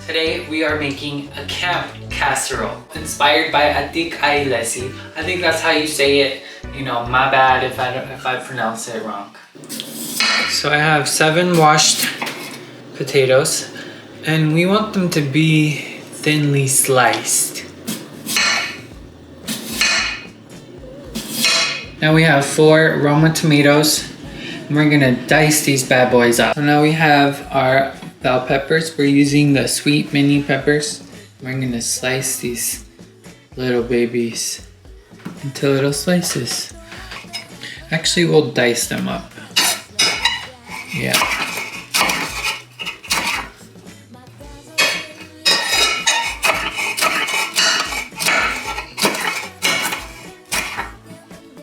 Today we are making a camp casserole inspired by Atik Family. I think that's how you say it. You know, my bad if I pronounce it wrong. So I have 7 washed potatoes and we want them to be thinly sliced. Now we have 4 Roma tomatoes and we're gonna dice these bad boys up. So now we have our bell peppers. We're using the sweet mini peppers. We're gonna slice these little babies into little slices. Actually, we'll dice them up. Yeah.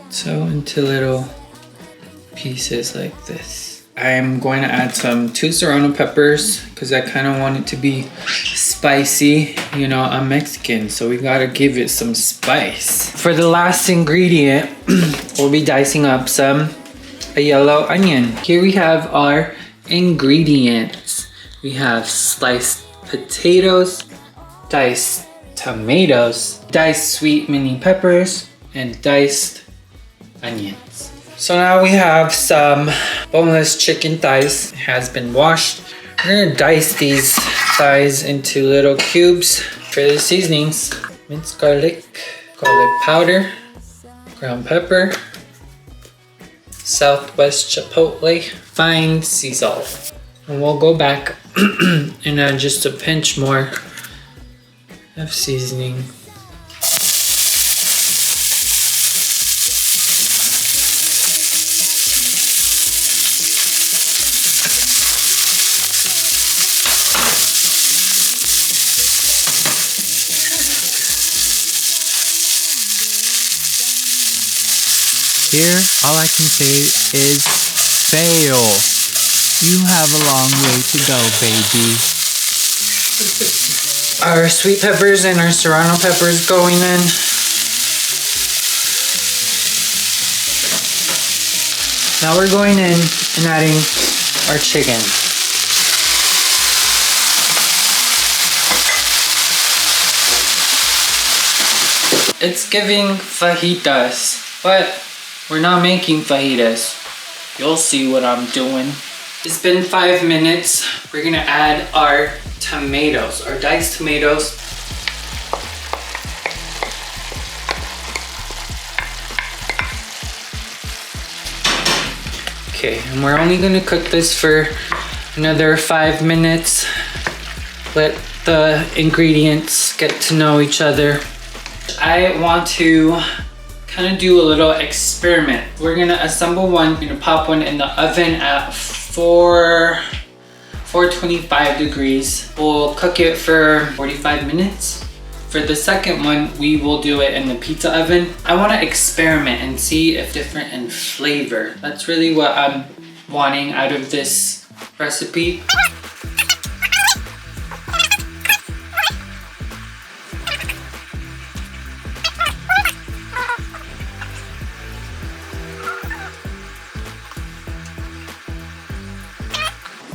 So into little pieces like this. I'm going to add some 2 serrano peppers because I kind of want it to be spicy. You know, I'm Mexican, so we gotta give it some spice. For the last ingredient, we'll be dicing up a yellow onion. Here we have our ingredients. We have sliced potatoes, diced tomatoes, diced sweet mini peppers, and diced onions. So now we have some boneless chicken thighs. It has been washed. We're gonna dice these thighs into little cubes. For the seasonings, minced garlic, garlic powder, ground pepper, Southwest chipotle, fine sea salt. And we'll go back and add just a pinch more of seasoning. Here, all I can say is fail. You have a long way to go, baby. Our sweet peppers and our serrano peppers going in. Now we're going in and adding our chicken. It's giving fajitas, but we're not making fajitas. You'll see what I'm doing. It's been 5 minutes. We're gonna add our tomatoes, our diced tomatoes. Okay, and we're only gonna cook this for another 5 minutes. Let the ingredients get to know each other. I want to kind of do a little experiment. We're gonna assemble one, gonna pop one in the oven at 425 degrees. We'll cook it for 45 minutes. For the second one, we will do it in the pizza oven. I wanna experiment and see if different in flavor. That's really what I'm wanting out of this recipe.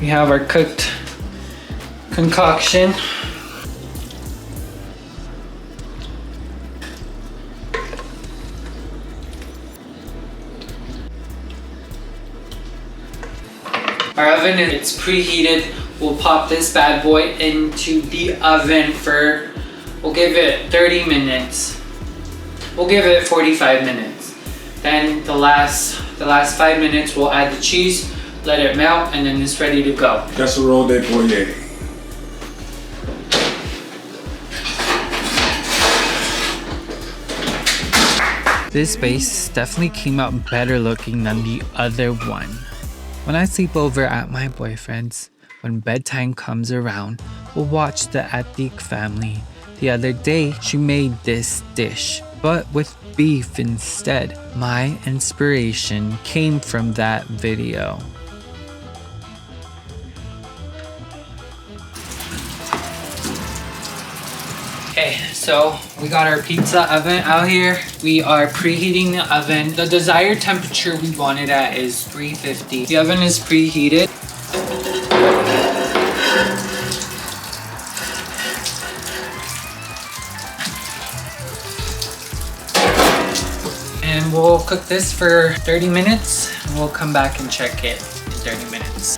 We have our cooked concoction. Our oven is preheated. We'll pop this bad boy into the oven for, we'll give it 30 minutes. We'll give it 45 minutes. Then the last 5 minutes, we'll add the cheese, let it melt, and then it's ready to go. Casserole de pollo. This base definitely came out better looking than the other one. When I sleep over at my boyfriend's, when bedtime comes around, we'll watch the Atik Family. The other day, she made this dish, but with beef instead. My inspiration came from that video. Okay, so we got our pizza oven out here. We are preheating the oven. The desired temperature we want it at is 350. The oven is preheated. And we'll cook this for 30 minutes and we'll come back and check it in 30 minutes.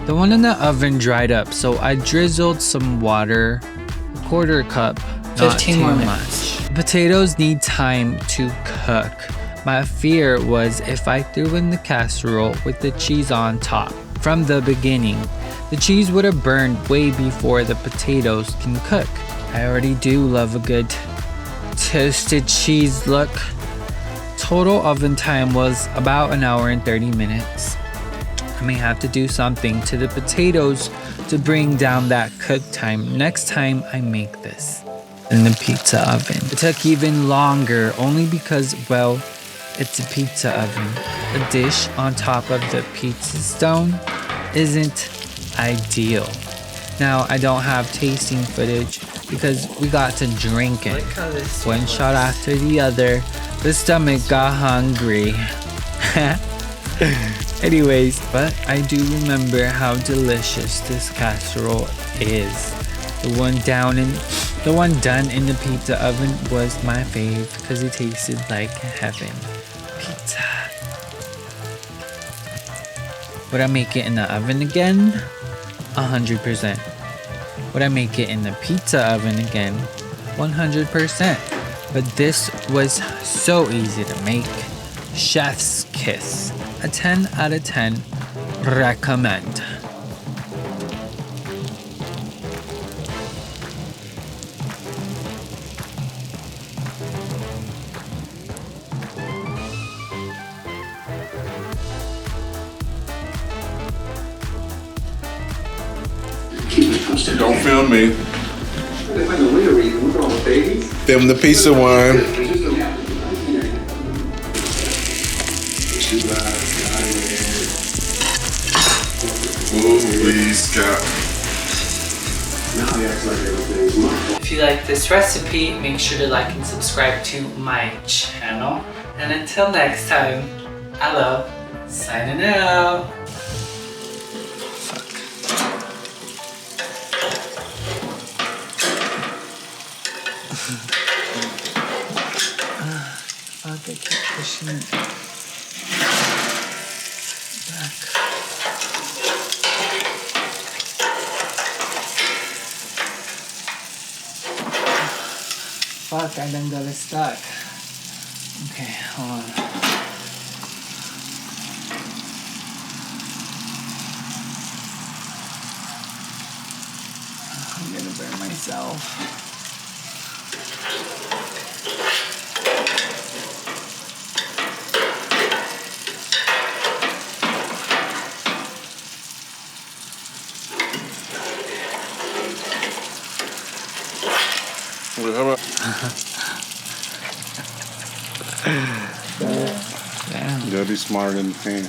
The one in the oven dried up, so I drizzled some water, a quarter cup, not 15 too more much. minutes. Potatoes need time to cook. My fear was if I threw in the casserole with the cheese on top from the beginning, the cheese would have burned way before the potatoes can cook. I already do love a good toasted cheese look. Total oven time was about an hour and 30 minutes. I may have to do something to the potatoes to bring down that cook time next time I make this in the pizza oven. It took even longer only because, well, it's a pizza oven. A dish on top of the pizza stone isn't ideal. Now, I don't have tasting footage because we got to drink it. One shot after the other, the stomach got hungry. Anyways, but I do remember how delicious this casserole is. The one done in the pizza oven was my fave because it tasted like heaven. Pizza. Would I make it in the oven again? 100%. Would I make it in the pizza oven again? 100%. But this was so easy to make. Chef's kiss. A 10 out of 10. Recommend. Don't film me. Film the pizza one. If you like this recipe, make sure to like and subscribe to my channel. And until next time, hello, signing out. Fuck, I keep pushing it back. Fuck, I done got it stuck. Okay, hold on. I'm gonna burn myself. How about? Damn. You gotta be smarter than the fan.